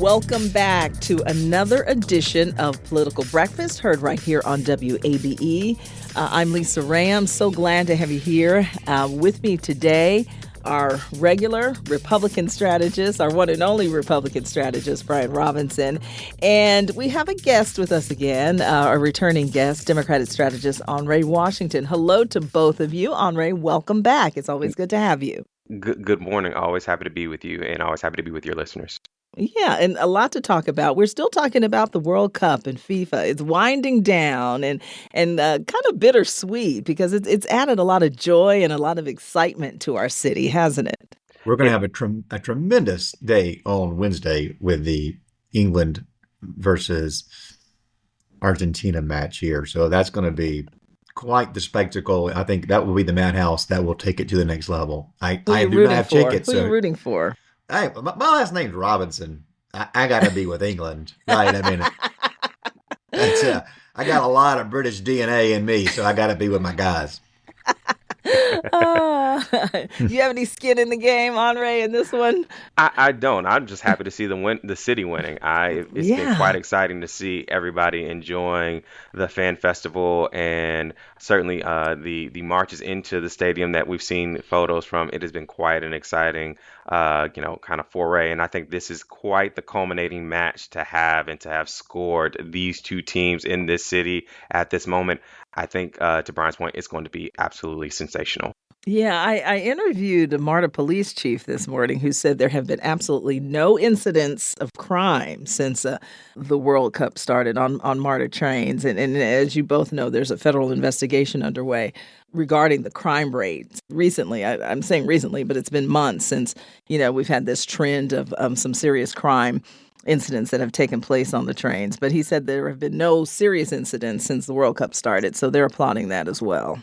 Welcome back to another edition of Political Breakfast, heard right here on WABE. I'm Lisa Rayam. So glad to have you here. With me today, our regular Republican strategist, our one and only Republican strategist, Brian Robinson. And we have a guest with us again, a returning guest, Democratic strategist Anré Washington. Hello to both of you. Anré, welcome back. It's always good to have you. Good morning. Always happy to be with you and always happy to be with your listeners. Yeah, and a lot to talk about. We're still talking about the World Cup and FIFA. It's winding down and kind of bittersweet because it's added a lot of joy and a lot of excitement to our city, hasn't it? We're going to have a tremendous day on Wednesday with the England versus Argentina match here. So that's going to be quite the spectacle. I think that will be the madhouse that will take it to the next level. I do not have tickets. Who are you rooting for? Hey, my last name's Robinson. I got to be with England, right? I mean, I got a lot of British DNA in me, so I got to be with my guys. You have any skin in the game, Anré, in this one? I don't. I'm just happy to see the city winning. It's been quite exciting to see everybody enjoying the fan festival and certainly the marches into the stadium that we've seen photos from. It has been quite an exciting, kind of foray. And I think this is quite the culminating match to have scored these two teams in this city at this moment. I think, to Brian's point, it's going to be absolutely sensational. Yeah, I interviewed a MARTA police chief this morning who said there have been absolutely no incidents of crime since the World Cup started on MARTA trains. And as you both know, there's a federal investigation underway regarding the crime rates. Recently, I'm saying recently, but it's been months since, we've had this trend of some serious crime incidents that have taken place on the trains. But he said there have been no serious incidents since the World Cup started. So they're applauding that as well.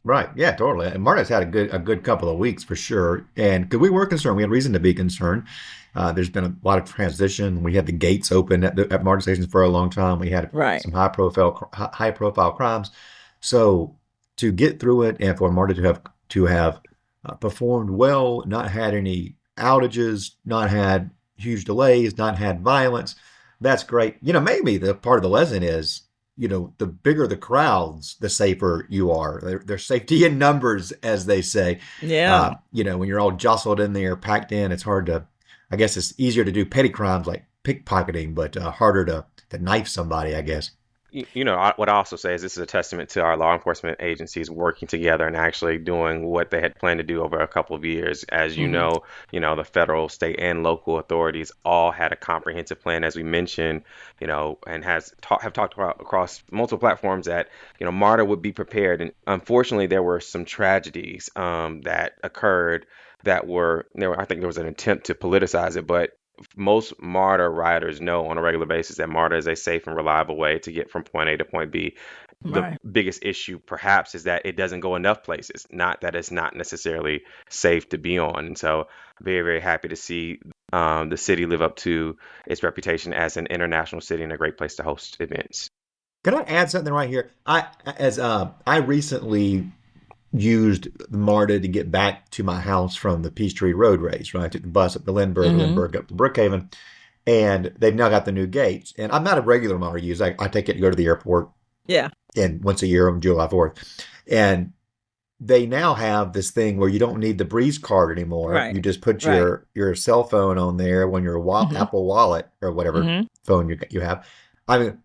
Right. Yeah, totally. And MARTA's had a good couple of weeks for sure. And because we were concerned, we had reason to be concerned. There's been a lot of transition. We had the gates open at MARTA stations for a long time. We had some high profile crimes. So to get through it and for MARTA to have performed well, not had any outages, not had huge delays, not had violence, that's great. Maybe the part of the lesson is, the bigger the crowds, the safer you are. There's safety in numbers, as they say. Yeah. When you're all jostled in there, packed in, it's hard to, I guess it's easier to do petty crimes like pickpocketing, but harder to knife somebody, I guess. What I also say is this is a testament to our law enforcement agencies working together and actually doing what they had planned to do over a couple of years. As you know, the federal, state, and local authorities all had a comprehensive plan, as we mentioned, and have talked about across multiple platforms that, MARTA would be prepared. And unfortunately, there were some tragedies that occurred I think there was an attempt to politicize it, but most MARTA riders know on a regular basis that MARTA is a safe and reliable way to get from point A to point B. The biggest issue, perhaps, is that it doesn't go enough places, not that it's not necessarily safe to be on. And so very, very happy to see the city live up to its reputation as an international city and a great place to host events. Can I add something right here? I recently used MARTA to get back to my house from the Peachtree Road race, right? I took the bus up to Lindbergh up to Brookhaven, and they've now got the new gates. And I'm not a regular MARTA user. I take it to go to the airport. Yeah. And once a year on July 4th. And they now have this thing where you don't need the Breeze card anymore. Right. You just put your cell phone on there when your Apple Wallet or whatever phone you have. I mean,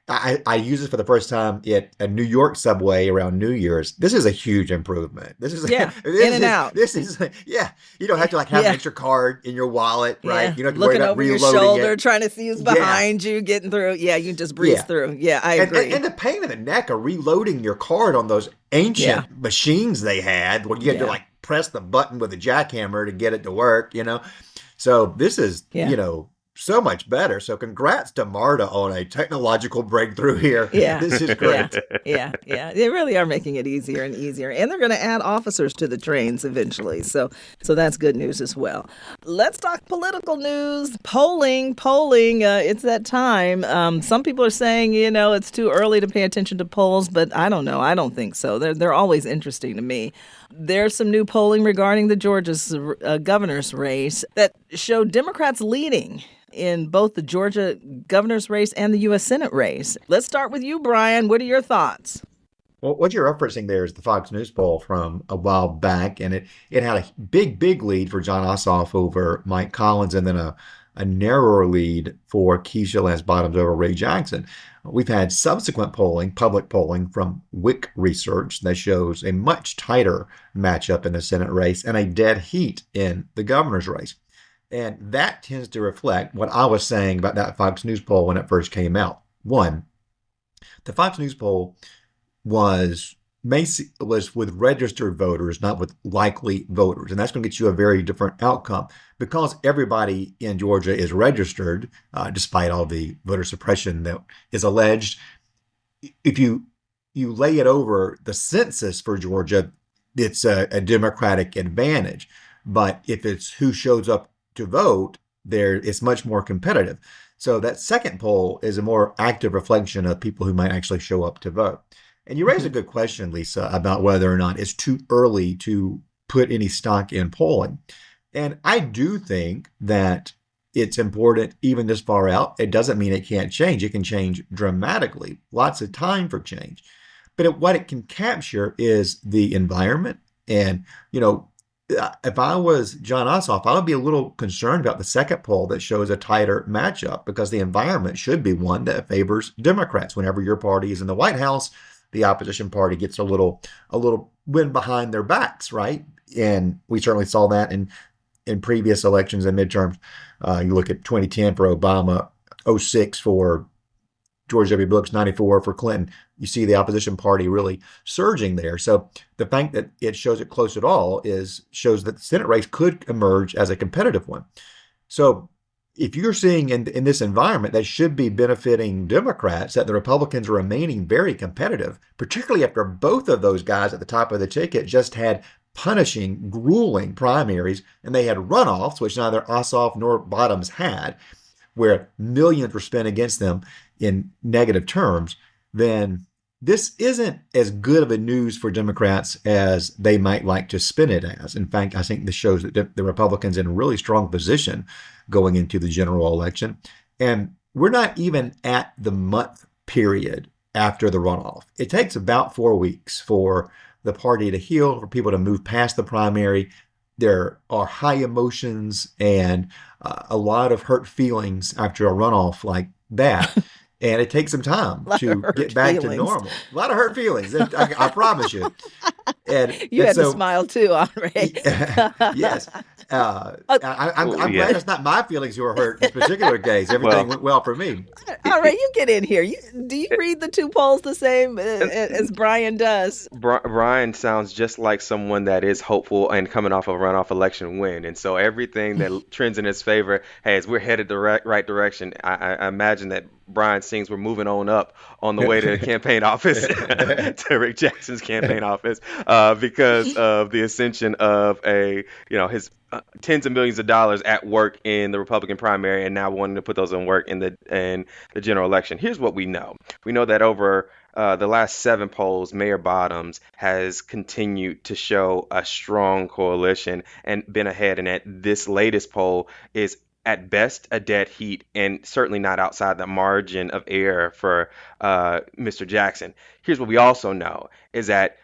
I use it for the first time at a New York subway around New Year's. This is a huge improvement. This is in and out. This is You don't have to have an extra card in your wallet, right? You don't have to looking worry about over reloading your shoulder, it. trying to see who's behind you, getting through. Yeah, you just breeze through. Yeah, I agree. And the pain in the neck of reloading your card on those ancient machines they had, where you had to press the button with a jackhammer to get it to work. So this is so much better. So congrats to MARTA on a technological breakthrough here. Yeah. This is great. Yeah. They really are making it easier and easier. And they're going to add officers to the trains eventually. So that's good news as well. Let's talk political news. Polling. It's that time. Some people are saying, it's too early to pay attention to polls, but I don't know. I don't think so. They're always interesting to me. There's some new polling regarding the Georgia's governor's race that showed Democrats leading in both the Georgia governor's race and the U.S. Senate race. Let's start with you, Brian. What are your thoughts? Well, what you're referencing there is the Fox News poll from a while back, and it had a big lead for John Ossoff over Mike Collins, and then a narrower lead for Keisha Lance Bottoms over Ray Jackson. We've had subsequent polling, public polling from Wick Research that shows a much tighter matchup in the Senate race and a dead heat in the governor's race. And that tends to reflect what I was saying about that Fox News poll when it first came out. One, the Fox News poll was with registered voters, not with likely voters. And that's going to get you a very different outcome. Because everybody in Georgia is registered, despite all the voter suppression that is alleged, if you lay it over the census for Georgia, it's a Democratic advantage. But if it's who shows up to vote, it's much more competitive. So that second poll is a more active reflection of people who might actually show up to vote. And you raised a good question, Lisa, about whether or not it's too early to put any stock in polling. And I do think that it's important even this far out. It doesn't mean it can't change. It can change dramatically. Lots of time for change. But what it can capture is the environment. And, if I was John Ossoff, I would be a little concerned about the second poll that shows a tighter matchup, because the environment should be one that favors Democrats. Whenever your party is in the White House, the opposition party gets a little wind behind their backs, right? And we certainly saw that in previous elections and midterms. You look at 2010 for Obama, 06 for George W. Bush, 94 for Clinton. You see the opposition party really surging there. So the fact that it shows it close at all shows that the Senate race could emerge as a competitive one. So if you're seeing in this environment that should be benefiting Democrats, that the Republicans are remaining very competitive, particularly after both of those guys at the top of the ticket just had punishing, grueling primaries, and they had runoffs, which neither Ossoff nor Bottoms had, where millions were spent against them in negative terms, then this isn't as good of a news for Democrats as they might like to spin it as. In fact, I think this shows that the Republicans in a really strong position going into the general election. And we're not even at the month period after the runoff. It takes about 4 weeks for the party to heal, for people to move past the primary. There are high emotions and a lot of hurt feelings after a runoff like that. And it takes some time to get back to normal. A lot of hurt feelings, I promise you. And you had to smile too, Anré. Yes. I'm glad it's not my feelings who are hurt in this particular case. Everything went well for me. Anré, you get in here. Do you read the two polls the same as Brian does? Brian sounds just like someone that is hopeful and coming off a runoff election win. And so everything that trends in his favor, hey, as we're headed the right direction, I imagine that Brian sings we're moving on up on the way to the campaign office, to Rick Jackson's campaign office, because of the ascension of his tens of millions of dollars at work in the Republican primary, and now wanting to put those in work in the general election. Here's what we know. We know that over the last 7 polls, Mayor Bottoms has continued to show a strong coalition and been ahead, and at this latest poll is at best a dead heat, and certainly not outside the margin of error for Mr. Jackson. Here's what we also know is that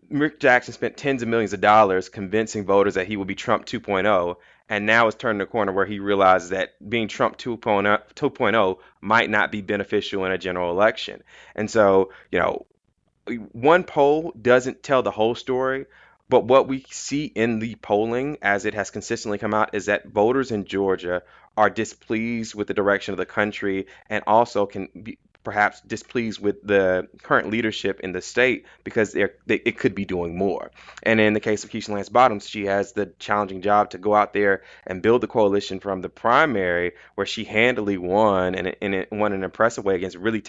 Rick Jackson spent tens of millions of dollars convincing voters that he would be Trump 2.0, and now is turning the corner where he realizes that being Trump 2.0 might not be beneficial in a general election. And so, one poll doesn't tell the whole story, but what we see in the polling as it has consistently come out is that voters in Georgia are displeased with the direction of the country, and also can be perhaps displeased with the current leadership in the state because it could be doing more. And in the case of Keisha Lance Bottoms, she has the challenging job to go out there and build the coalition from the primary, where she handily won and won in an impressive way against a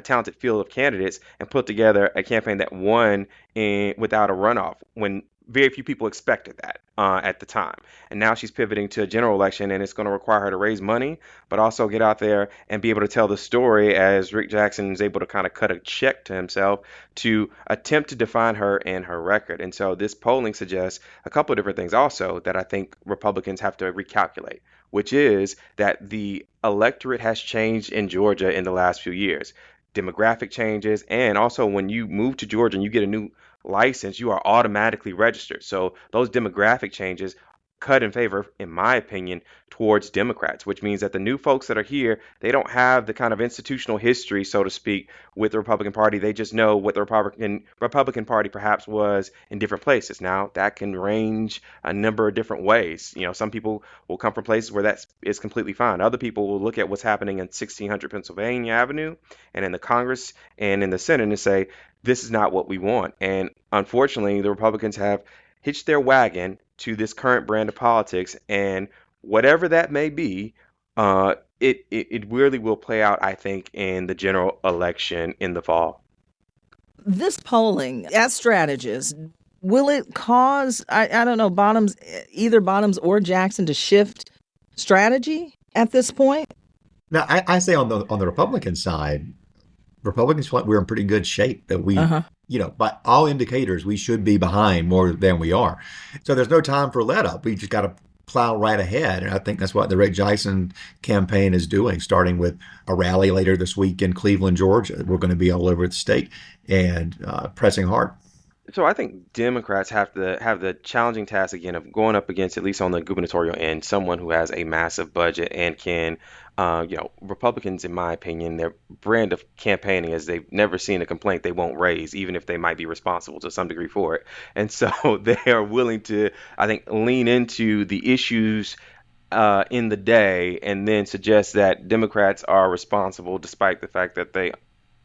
talented field of candidates, and put together a campaign that won without a runoff, when very few people expected that at the time. And now she's pivoting to a general election, and it's going to require her to raise money, but also get out there and be able to tell the story as Rick Jackson is able to kind of cut a check to himself to attempt to define her and her record. And so this polling suggests a couple of different things also that I think Republicans have to recalculate, which is that the electorate has changed in Georgia in the last few years. Demographic changes, and also when you move to Georgia and you get a new license, you are automatically registered. So those demographic changes cut in favor, in my opinion, towards Democrats, which means that the new folks that are here, they don't have the kind of institutional history, so to speak, with the Republican Party. They just know what the Republican Party perhaps was in different places. Now, that can range a number of different ways. Some people will come from places where that is completely fine. Other people will look at what's happening in 1600 Pennsylvania Avenue and in the Congress and in the Senate and say, this is not what we want. And unfortunately, the Republicans have hitched their wagon to this current brand of politics, and whatever that may be, it really will play out, I think, in the general election in the fall. This polling, as strategists, will it cause, I don't know, either Bottoms or Jackson to shift strategy at this point? Now, I say on the Republican side, Republicans feel like we're in pretty good shape, that we, by all indicators, we should be behind more than we are. So there's no time for let up. We just got to plow right ahead. And I think that's what the Rick Jackson campaign is doing, starting with a rally later this week in Cleveland, Georgia. We're going to be all over the state and pressing hard. So I think Democrats have the challenging task again of going up against, at least on the gubernatorial end, someone who has a massive budget and can, Republicans, in my opinion, their brand of campaigning is they've never seen a complaint they won't raise, even if they might be responsible to some degree for it. And so they are willing to, I think, lean into the issues in the day and then suggest that Democrats are responsible despite the fact that they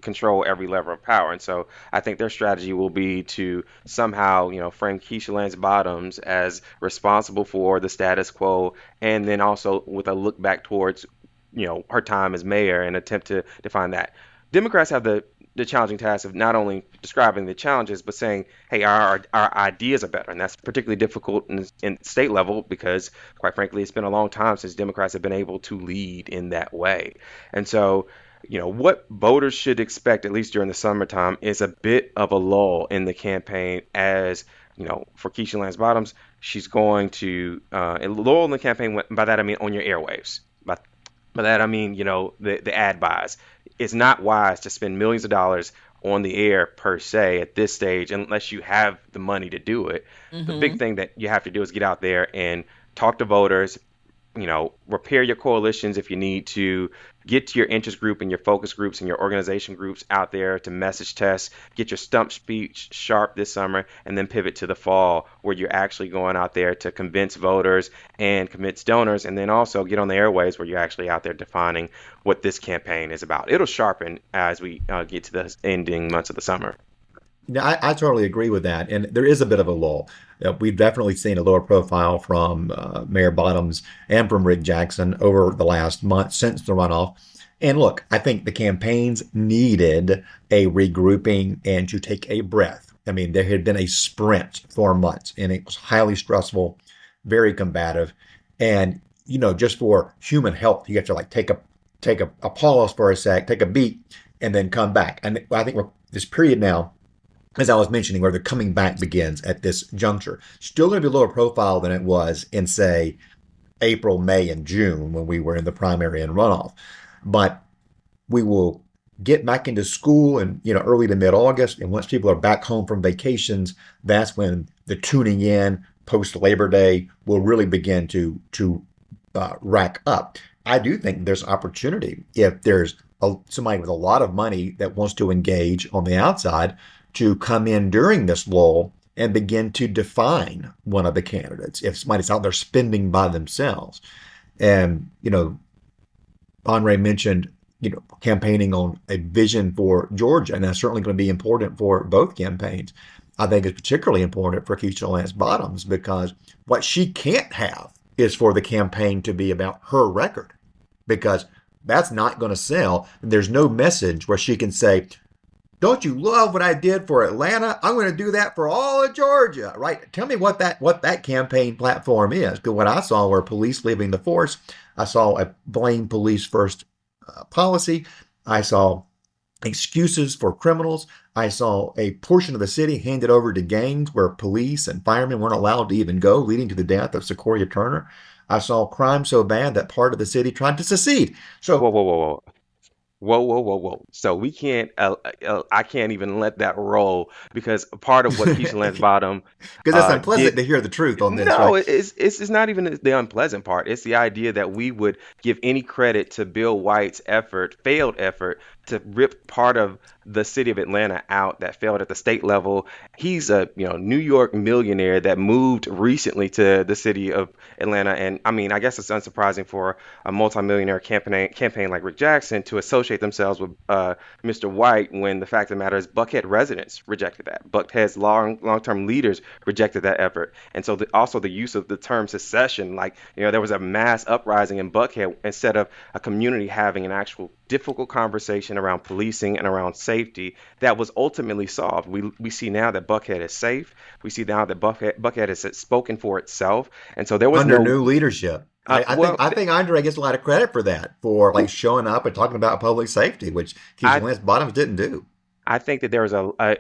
control every lever of power. And so I think their strategy will be to somehow, frame Keisha Lance Bottoms as responsible for the status quo, and then also with a look back towards, her time as mayor and attempt to define that. Democrats have the challenging task of not only describing the challenges, but saying, hey, our ideas are better. And that's particularly difficult in state level because, quite frankly, it's been a long time since Democrats have been able to lead in that way. And so, what voters should expect, at least during the summertime, is a bit of a lull in the campaign as, for Keisha Lance Bottoms, she's going to, lull in the campaign, by that I mean on your airwaves. By that I mean, the ad buys. It's not wise to spend millions of dollars on the air per se at this stage unless you have the money to do it. Mm-hmm. The big thing that you have to do is get out there and talk to voters, repair your coalitions if you need to, get to your interest group and your focus groups and your organization groups out there to message test, get your stump speech sharp this summer, and then pivot to the fall where you're actually going out there to convince voters and convince donors, and then also get on the airways where you're actually out there defining what this campaign is about. It'll sharpen as we get to the ending months of the summer. Yeah, I totally agree with that. And there is a bit of a lull. We've definitely seen a lower profile from Mayor Bottoms and from Rick Jackson over the last month since the runoff. And look, I think the campaigns needed a regrouping and to take a breath. I mean, there had been a sprint for months and it was highly stressful, very combative. And, just for human health, you have to take a pause for a sec, take a beat, and then come back. And I think we're this period now, as I was mentioning, where the coming back begins at this juncture. Still going to be lower profile than it was in, say, April, May, and June when we were in the primary and runoff. But we will get back into school in, early to mid-August. And once people are back home from vacations, that's when the tuning in post-Labor Day will really begin to rack up. I do think there's opportunity if there's somebody with a lot of money that wants to engage on the outside to come in during this lull and begin to define one of the candidates if somebody's out there spending by themselves. And, Anré mentioned, campaigning on a vision for Georgia, and that's certainly going to be important for both campaigns. I think it's particularly important for Keisha Lance Bottoms because what she can't have is for the campaign to be about her record, because that's not going to sell. There's no message where she can say, don't you love what I did for Atlanta? I'm going to do that for all of Georgia, right? Tell me what that campaign platform is. Because what I saw were police leaving the force. I saw a blame police first policy. I saw excuses for criminals. I saw a portion of the city handed over to gangs where police and firemen weren't allowed to even go, leading to the death of Sequoia Turner. I saw crime so bad that part of the city tried to secede. Whoa, So, whoa, whoa, whoa. Whoa, whoa, whoa, whoa. So we can't, I can't even let that roll because part of what Keisha Lance because Bottom it's did. unpleasant to hear the truth on this, No, right? it's not even the unpleasant part. It's the idea that we would give any credit to Bill White's effort, failed effort, to rip part of the city of Atlanta out that failed at the state level. He's a, New York millionaire that moved recently to the city of Atlanta, and I mean, I guess it's unsurprising for a multimillionaire campaign like Rick Jackson to associate themselves with Mr. White when the fact of the matter is Buckhead residents rejected that. Buckhead's long-term leaders rejected that effort. And so also the use of the term secession, like, there was a mass uprising in Buckhead instead of a community having an actual difficult conversation around policing and around safety that was ultimately solved. We see now that Buckhead is safe. We see now that Buckhead has spoken for itself. And so there was Under no, new leadership. I think well, I think Andre gets a lot of credit for that, for like showing up and talking about public safety, which Keisha I Lance Bottoms didn't do. I think that there is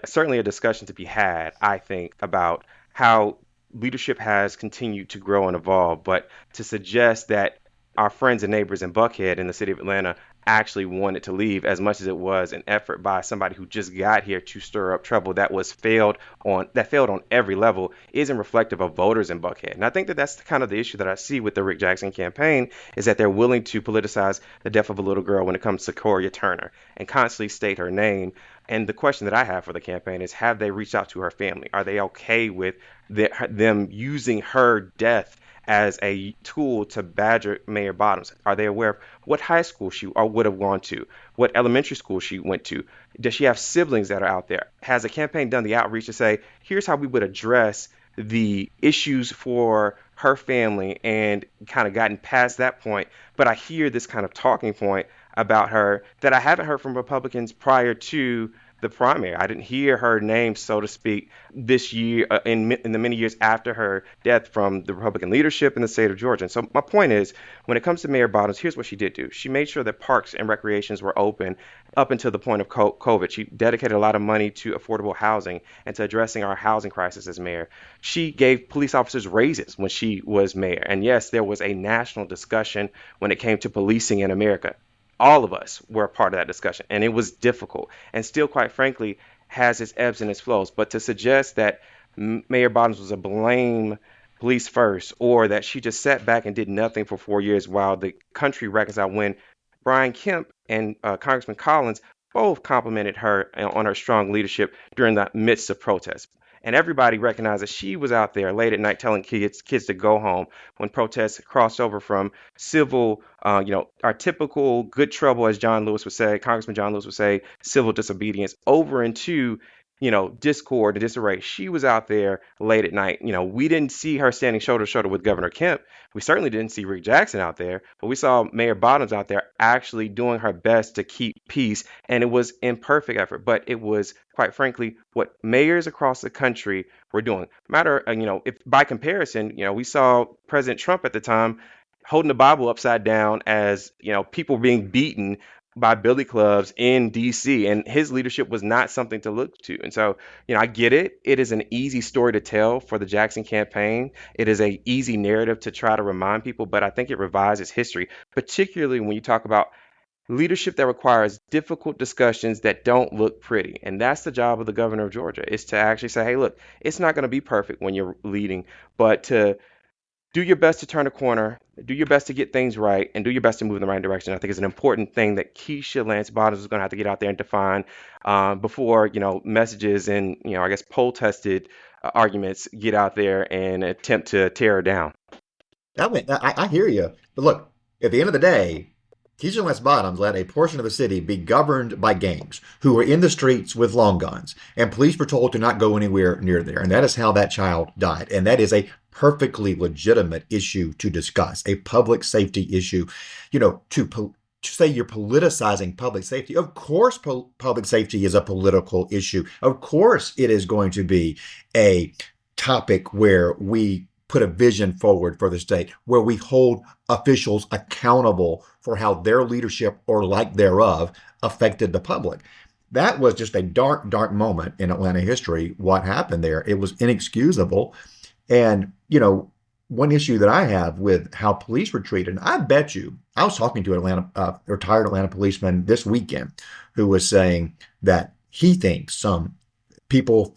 certainly a discussion to be had, I think, about how leadership has continued to grow and evolve, but to suggest that our friends and neighbors in Buckhead in the city of Atlanta actually wanted to leave as much as it was an effort by somebody who just got here to stir up trouble that failed on every level isn't reflective of voters in Buckhead. And I think that that's kind of the issue that I see with the Rick Jackson campaign is that they're willing to politicize the death of a little girl when it comes to Sequoia Turner and constantly state her name. And the question that I have for the campaign is, have they reached out to her family? Are they okay with them using her death as a tool to badger Mayor Bottoms? Are they aware of what high school she or would have gone to, what elementary school she went to? Does she have siblings that are out there? Has the campaign done the outreach to say, here's how we would address the issues for her family and kind of gotten past that point? But I hear this kind of talking point about her that I haven't heard from Republicans prior to the primary. I didn't hear her name, so to speak, this year in the many years after her death from the Republican leadership in the state of Georgia. And so my point is, when it comes to Mayor Bottoms, here's what she did do. She made sure that parks and recreations were open up until the point of COVID. She dedicated a lot of money to affordable housing and to addressing our housing crisis as mayor. She gave police officers raises when she was mayor. And yes, there was a national discussion when it came to policing in America. All of us were a part of that discussion, and it was difficult and still, quite frankly, has its ebbs and its flows. But to suggest that Mayor Bottoms was a blame police first, or that she just sat back and did nothing for 4 years while the country reconciled, when Brian Kemp and Congressman Collins both complimented her on her strong leadership during the midst of protests. And everybody recognized that she was out there late at night telling kids to go home when protests crossed over from civil, our typical good trouble, as John Lewis would say, Congressman John Lewis would say, civil disobedience, over into discord and disarray. She was out there late at night. We didn't see her standing shoulder to shoulder with Governor Kemp. We certainly didn't see Rick Jackson out there, but we saw Mayor Bottoms out there actually doing her best to keep peace. And it was imperfect effort, but it was, quite frankly, what mayors across the country were doing. If by comparison, we saw President Trump at the time holding the Bible upside down as, people being beaten by billy clubs in DC, and his leadership was not something to look to. And so, I get it. It is an easy story to tell for the Jackson campaign. It is a easy narrative to try to remind people, but I think it revises history, particularly when you talk about leadership that requires difficult discussions that don't look pretty. And that's the job of the governor of Georgia, is to actually say, hey, look, it's not going to be perfect when you're leading, but to do your best to turn a corner, do your best to get things right, and do your best to move in the right direction. I think it's an important thing that Keisha Lance Bottoms is going to have to get out there and define before, messages and, I guess poll-tested arguments get out there and attempt to tear her down. I hear you. But look, at the end of the day, Keisha Lance Bottoms let a portion of the city be governed by gangs who were in the streets with long guns, and police were told to not go anywhere near there. And that is how that child died. And that is a perfectly legitimate issue to discuss, a public safety issue. say you're politicizing public safety. Of course, public safety is a political issue. Of course, it is going to be a topic where we put a vision forward for the state, where we hold officials accountable for how their leadership or lack thereof affected the public. That was just a dark, dark moment in Atlanta history. What happened there? It was inexcusable. And, one issue that I have with how police were treated, and I bet you, I was talking to a retired Atlanta policeman this weekend who was saying that he thinks some people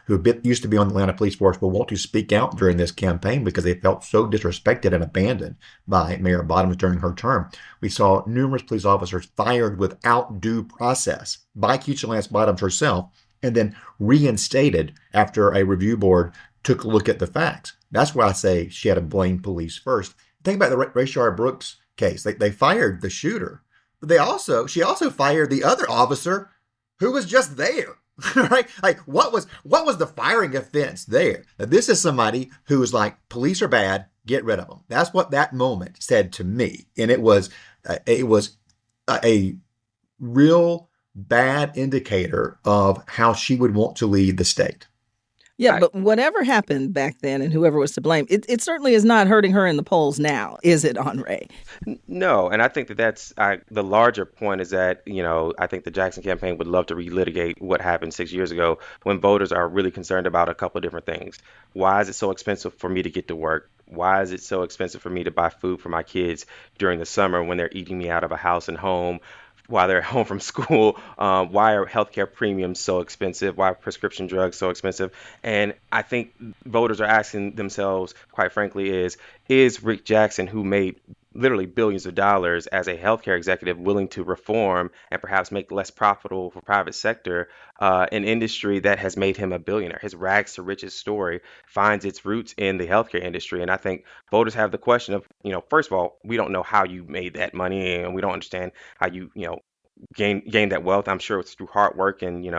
who used to be on the Atlanta police force will want to speak out during this campaign because they felt so disrespected and abandoned by Mayor Bottoms during her term. We saw numerous police officers fired without due process by Keisha Lance Bottoms herself and then reinstated after a review board took a look at the facts. That's why I say she had to blame police first. Think about the Rayshard Brooks case. They fired the shooter, but she also fired the other officer who was just there. Right? Like what was the firing offense there? Now, this is somebody who was like, police are bad, get rid of them. That's what that moment said to me, and it was a real bad indicator of how she would want to lead the state. Yeah, but whatever happened back then and whoever was to blame, it certainly is not hurting her in the polls now, is it, Anré? No, and I think that's the larger point is that, I think the Jackson campaign would love to relitigate what happened 6 years ago when voters are really concerned about a couple of different things. Why is it so expensive for me to get to work? Why is it so expensive for me to buy food for my kids during the summer when they're eating me out of a house and home? While they're home from school, why are healthcare premiums so expensive? Why are prescription drugs so expensive? And I think voters are asking themselves, quite frankly, is Rick Jackson, who made literally billions of dollars as a healthcare executive, willing to reform and perhaps make less profitable for private sector, an industry that has made him a billionaire? His rags to riches story finds its roots in the healthcare industry. And I think voters have the question of, first of all, we don't know how you made that money, and we don't understand how you gain that wealth. I'm sure it's through hard work and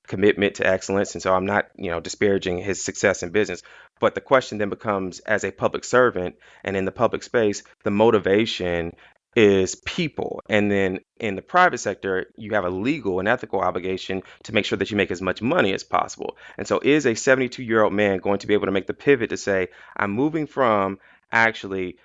commitment to excellence. And so I'm not disparaging his success in business. But the question then becomes, as a public servant and in the public space, the motivation is people. And then in the private sector, you have a legal and ethical obligation to make sure that you make as much money as possible. And so is a 72-year-old man going to be able to make the pivot to say, I'm moving from actually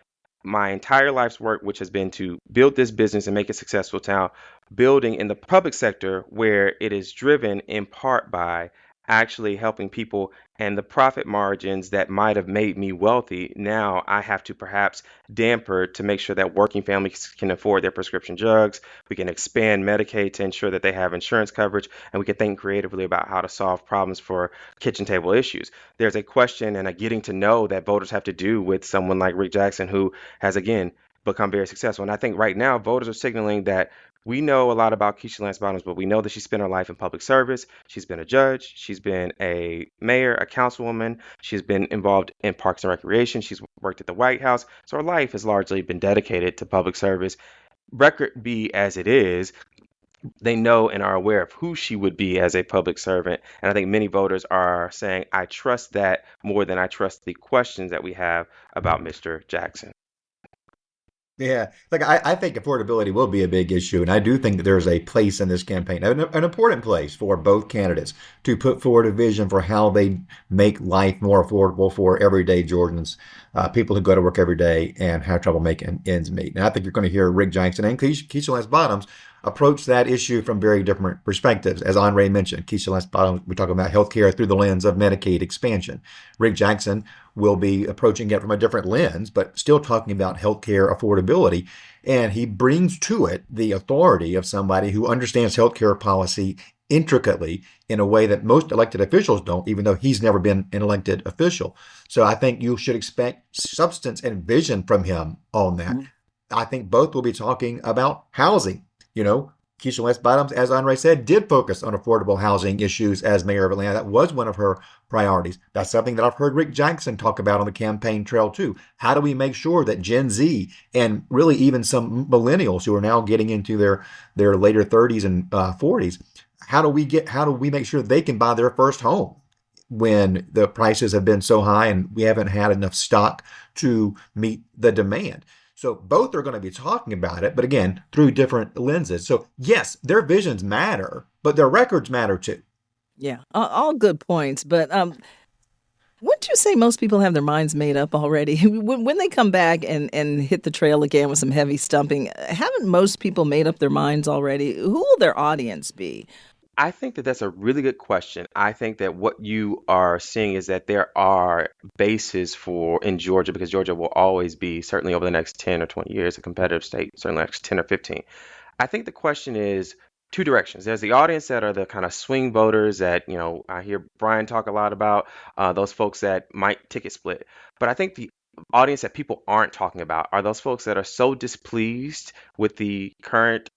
my entire life's work, which has been to build this business and make it successful, now building in the public sector where it is driven in part by actually helping people, and the profit margins that might have made me wealthy, now I have to perhaps damper to make sure that working families can afford their prescription drugs. We can expand Medicaid to ensure that they have insurance coverage, and we can think creatively about how to solve problems for kitchen table issues. There's a question and a getting to know that voters have to do with someone like Rick Jackson, who has, again, become very successful. And I think right now voters are signaling that we know a lot about Keisha Lance Bottoms, but we know that she spent her life in public service. She's been a judge. She's been a mayor, a councilwoman. She's been involved in parks and recreation. She's worked at the White House. So her life has largely been dedicated to public service. Record be as it is, they know and are aware of who she would be as a public servant. And I think many voters are saying, I trust that more than I trust the questions that we have about Mr. Jackson. Yeah, I think affordability will be a big issue, and I do think that there's a place in this campaign, an important place for both candidates to put forward a vision for how they make life more affordable for everyday Georgians, people who go to work every day and have trouble making ends meet. And I think you're going to hear Rick Jackson and Keisha Lance Bottoms approach that issue from very different perspectives. As Anré mentioned, Keisha Lance Bottoms, we're talking about healthcare through the lens of Medicaid expansion. Rick Jackson will be approaching it from a different lens, but still talking about healthcare affordability. And he brings to it the authority of somebody who understands healthcare policy intricately in a way that most elected officials don't, even though he's never been an elected official. So I think you should expect substance and vision from him on that. I think both will be talking about housing. Keisha Lance Bottoms, as Anré said, did focus on affordable housing issues as mayor of Atlanta. That was one of her priorities. That's something that I've heard Rick Jackson talk about on the campaign trail too. How do we make sure that Gen Z and really even some millennials who are now getting into their later 30s and 40s, how do we make sure they can buy their first home when the prices have been so high and we haven't had enough stock to meet the demand? So both are going to be talking about it, but again, through different lenses. So yes, their visions matter, but their records matter too. Yeah, all good points. But wouldn't you say most people have their minds made up already? When they come back and hit the trail again with some heavy stumping, haven't most people made up their minds already? Who will their audience be? I think that that's a really good question. I think that what you are seeing is that there are bases for in Georgia, because Georgia will always be, certainly over the next 10 or 20 years, a competitive state, certainly next 10 or 15. I think the question is two directions. There's the audience that are the kind of swing voters that, I hear Brian talk a lot about, those folks that might ticket split. But I think the audience that people aren't talking about are those folks that are so displeased with the current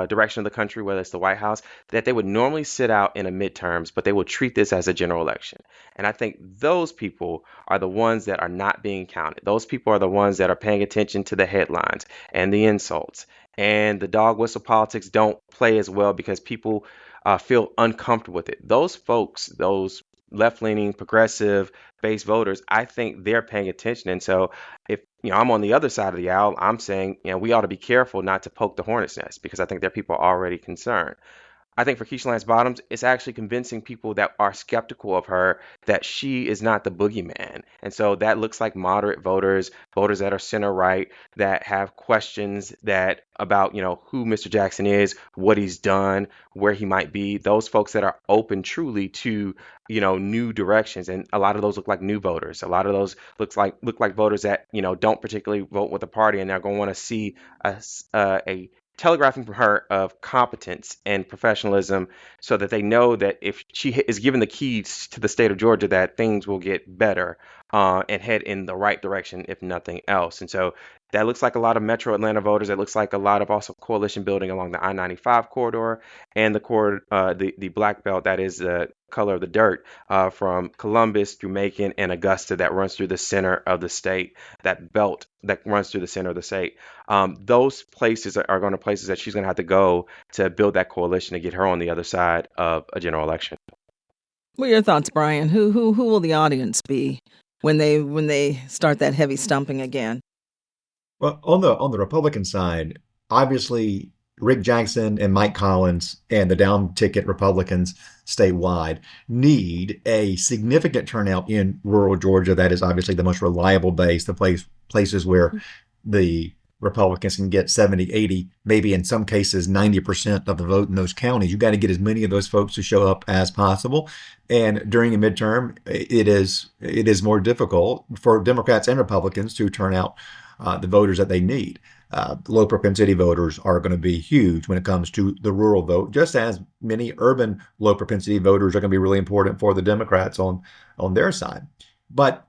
direction of the country, whether it's the White House, that they would normally sit out in a midterms, but they will treat this as a general election. And I think those people are the ones that are not being counted. Those people are the ones that are paying attention to the headlines and the insults. And the dog whistle politics don't play as well because people feel uncomfortable with it. Those folks, those left-leaning, progressive-based voters, I think they're paying attention. And so if I'm on the other side of the aisle, I'm saying we ought to be careful not to poke the hornet's nest because I think there are people already concerned. I think for Keisha Lance Bottoms, it's actually convincing people that are skeptical of her that she is not the boogeyman. And so that looks like moderate voters, voters that are center right, that have questions that about, who Mr. Jackson is, what he's done, where he might be. Those folks that are open truly to, new directions. And a lot of those look like new voters. A lot of those look like voters that, don't particularly vote with the party and they're going to want to see a telegraphing from her of competence and professionalism so that they know that if she is given the keys to the state of Georgia, that things will get better and head in the right direction, if nothing else. And so that looks like a lot of Metro Atlanta voters. It looks like a lot of also coalition building along the I-95 corridor and the Black Belt, that is the color of the dirt, from Columbus through Macon and Augusta that runs through the center of the state, that belt that runs through the center of the state. Those places are going to places that she's going to have to go to build that coalition to get her on the other side of a general election. What are your thoughts, Brian? Who will the audience be when they start that heavy stumping again? Well, on the Republican side, obviously Rick Jackson and Mike Collins and the down ticket Republicans statewide need a significant turnout in rural Georgia. That is obviously the most reliable base, the places where the Republicans can get 70, 80, maybe in some cases 90% of the vote in those counties. You got to get as many of those folks to show up as possible. And during a midterm, it is more difficult for Democrats and Republicans to turn out the voters that they need. Low propensity voters are going to be huge when it comes to the rural vote, just as many urban low propensity voters are going to be really important for the Democrats on their side. But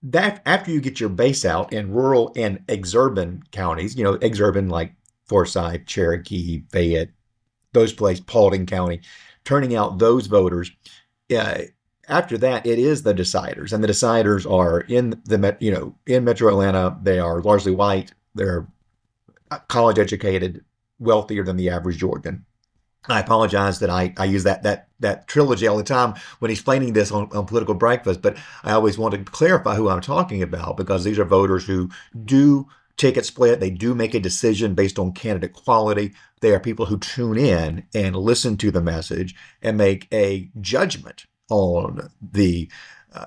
that after you get your base out in rural and exurban counties, exurban like Forsyth, Cherokee, Fayette, those places, Paulding County, turning out those voters. After that, it is the deciders, and the deciders are in Metro Atlanta. They are largely white. They're college educated, wealthier than the average Georgian. I apologize that I use that trilogy all the time when explaining this on Political Breakfast, but I always want to clarify who I'm talking about because these are voters who do ticket split. They do make a decision based on candidate quality. They are people who tune in and listen to the message and make a judgment on the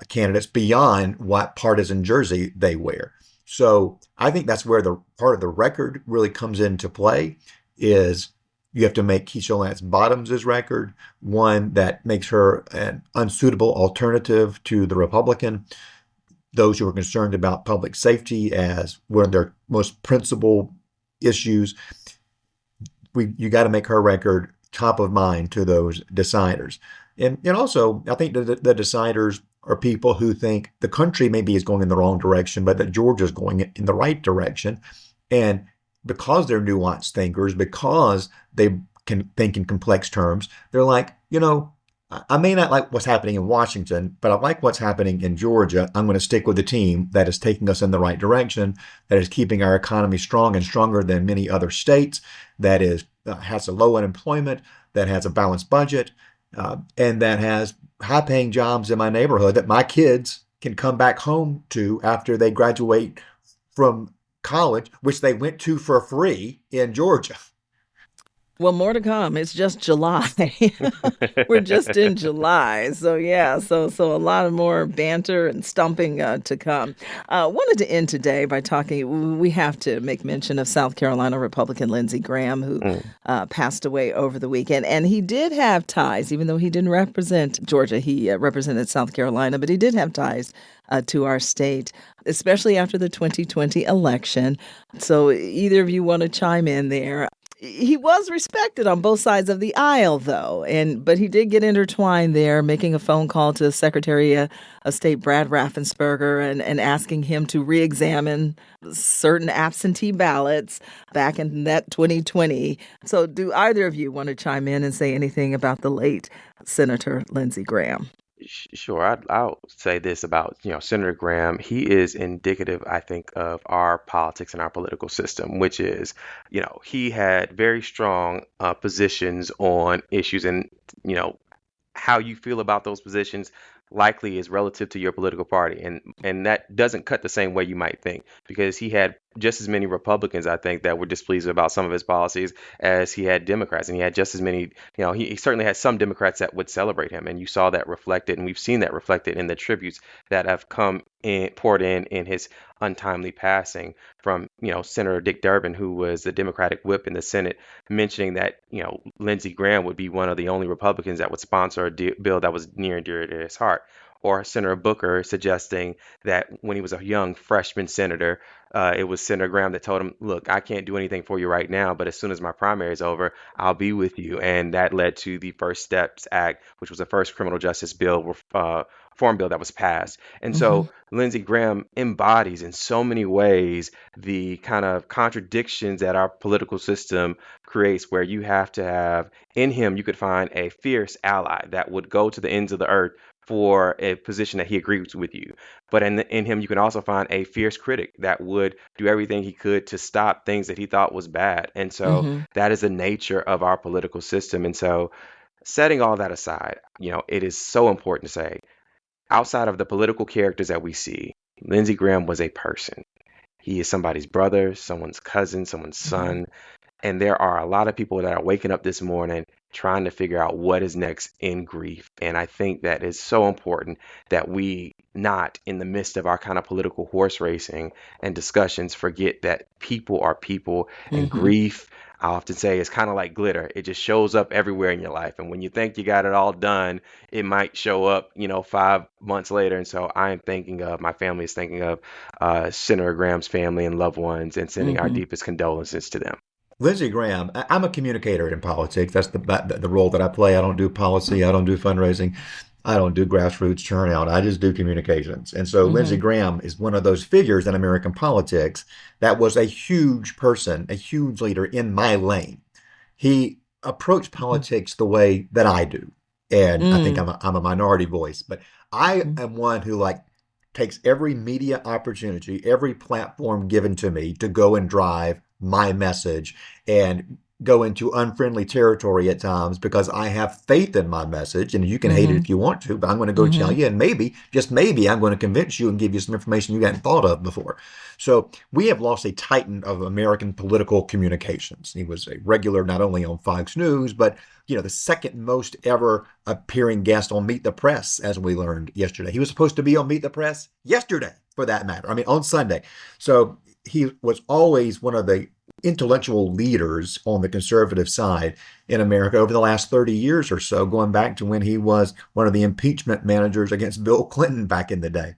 candidates beyond what partisan jersey they wear. So I think that's where the part of the record really comes into play is you have to make Keisha Lance Bottoms' record one that makes her an unsuitable alternative to the Republican. Those who are concerned about public safety as one of their most principal issues, you got to make her record top of mind to those deciders. And also, I think the deciders are people who think the country maybe is going in the wrong direction, but that Georgia's going in the right direction. And because they're nuanced thinkers, because they can think in complex terms, they're like, I may not like what's happening in Washington, but I like what's happening in Georgia. I'm going to stick with the team that is taking us in the right direction, that is keeping our economy strong and stronger than many other states, that is has a low unemployment, that has a balanced budget, and that has high-paying jobs in my neighborhood that my kids can come back home to after they graduate from college, which they went to for free in Georgia. Well, more to come. It's just July. We're just in July. So yeah, so a lot of more banter and stumping to come. Wanted to end today by talking, we have to make mention of South Carolina Republican Lindsey Graham, who Mm. passed away over the weekend. And he did have ties, even though he didn't represent Georgia, he represented South Carolina, but he did have ties to our state, especially after the 2020 election. So either of you want to chime in there? He was respected on both sides of the aisle, though, but he did get intertwined there, making a phone call to Secretary of State Brad Raffensperger and asking him to re-examine certain absentee ballots back in that 2020. So do either of you want to chime in and say anything about the late Senator Lindsey Graham? Sure, I'll say this about, Senator Graham. He is indicative, I think, of our politics and our political system, which is, he had very strong positions on issues, and, how you feel about those positions likely is relative to your political party. And that doesn't cut the same way you might think, because he had just as many Republicans, I think, that were displeased about some of his policies as he had Democrats. And he had just as many, he certainly had some Democrats that would celebrate him. And you saw that reflected, and we've seen that reflected in the tributes that have come in, poured in his untimely passing from, Senator Dick Durbin, who was the Democratic whip in the Senate, mentioning that, Lindsey Graham would be one of the only Republicans that would sponsor a bill that was near and dear to his heart. Or Senator Booker suggesting that when he was a young freshman senator, it was Senator Graham that told him, look, I can't do anything for you right now, but as soon as my primary is over, I'll be with you. And that led to the First Steps Act, which was the first criminal justice bill, reform bill that was passed. And so Lindsey Graham embodies in so many ways the kind of contradictions that our political system creates, where you have to have in him, you could find a fierce ally that would go to the ends of the earth for a position that he agrees with you. But in him, you can also find a fierce critic that would do everything he could to stop things that he thought was bad. And so that is the nature of our political system. And so setting all that aside, it is so important to say, outside of the political characters that we see, Lindsey Graham was a person. He is somebody's brother, someone's cousin, someone's son. And there are a lot of people that are waking up this morning trying to figure out what is next in grief. And I think that is so important that we not, in the midst of our kind of political horse racing and discussions, forget that people are people, and grief, I often say, is kind of like glitter. It just shows up everywhere in your life. And when you think you got it all done, it might show up, 5 months later. And so my family is thinking of Senator Graham's family and loved ones, and sending our deepest condolences to them. Lindsey Graham, I'm a communicator in politics. That's the role that I play. I don't do policy. I don't do fundraising. I don't do grassroots turnout. I just do communications. And so Lindsey Graham is one of those figures in American politics that was a huge person, a huge leader in my lane. He approached politics the way that I do. And I think I'm a minority voice, but I am one who takes every media opportunity, every platform given to me to go and drive my message and go into unfriendly territory at times, because I have faith in my message. And you can hate it if you want to, but I'm going to go tell you, and maybe, just maybe, I'm going to convince you and give you some information you hadn't thought of before. So we have lost a titan of American political communications. He was a regular not only on Fox News, but the second most ever appearing guest on Meet the Press, as we learned yesterday. He was supposed to be on Meet the Press yesterday, for that matter. I mean, on Sunday. So he was always one of the intellectual leaders on the conservative side in America over the last 30 years or so, going back to when he was one of the impeachment managers against Bill Clinton back in the day.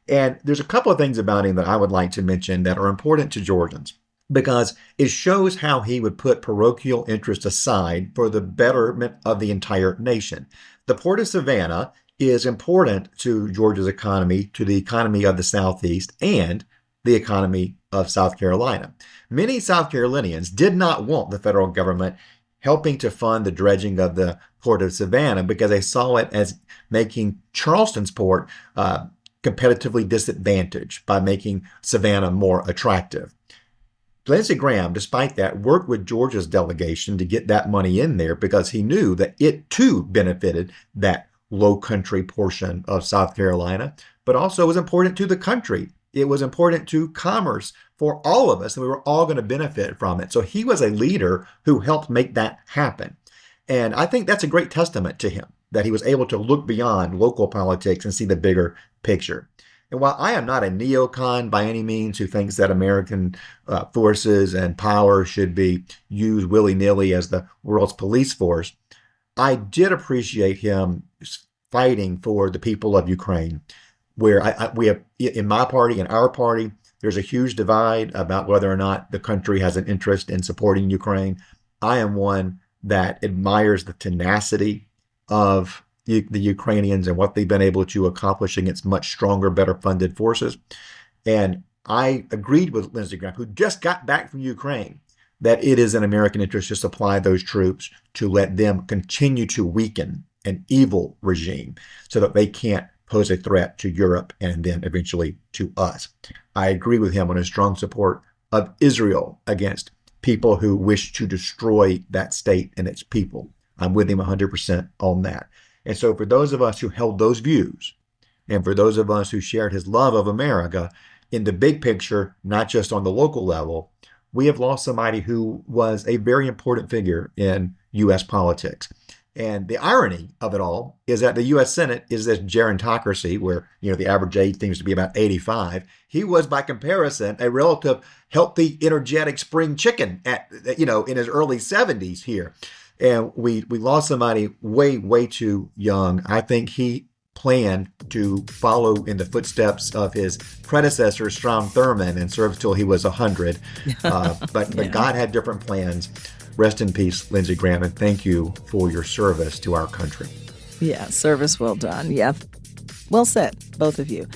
And there's a couple of things about him that I would like to mention that are important to Georgians, because it shows how he would put parochial interest aside for the betterment of the entire nation. The Port of Savannah is important to Georgia's economy, to the economy of the Southeast, and the economy of South Carolina. Many South Carolinians did not want the federal government helping to fund the dredging of the Port of Savannah, because they saw it as making Charleston's port competitively disadvantaged by making Savannah more attractive. Lindsey Graham, despite that, worked with Georgia's delegation to get that money in there, because he knew that it too benefited that low country portion of South Carolina, but also was important to the country It was important to commerce for all of us, and we were all going to benefit from it. So he was a leader who helped make that happen. And I think that's a great testament to him, that he was able to look beyond local politics and see the bigger picture. And while I am not a neocon by any means who thinks that American forces and power should be used willy-nilly as the world's police force, I did appreciate him fighting for the people of Ukraine, where we have, in my party, in our party, there's a huge divide about whether or not the country has an interest in supporting Ukraine. I am one that admires the tenacity of the Ukrainians and what they've been able to accomplish against much stronger, better funded forces. And I agreed with Lindsey Graham, who just got back from Ukraine, that it is in American interest to supply those troops, to let them continue to weaken an evil regime so that they can't pose a threat to Europe and then eventually to us. I agree with him on his strong support of Israel against people who wish to destroy that state and its people. I'm with him 100% on that. And so for those of us who held those views, and for those of us who shared his love of America, in the big picture, not just on the local level, we have lost somebody who was a very important figure in U.S. politics. And the irony of it all is that the U.S. Senate is this gerontocracy where, the average age seems to be about 85. He was, by comparison, a relative healthy, energetic spring chicken in his early 70s here. And we lost somebody way, way too young. I think he planned to follow in the footsteps of his predecessor, Strom Thurmond, and serve till he was 100. But God had different plans. Rest in peace, Lindsey Graham, and thank you for your service to our country. Yeah, service well done. Yeah, well said, both of you.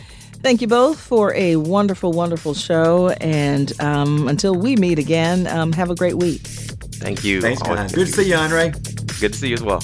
Thank you both for a wonderful, wonderful show. And until we meet again, have a great week. Thank you. Thanks, man. Good to see you, Anré. Good to see you as well.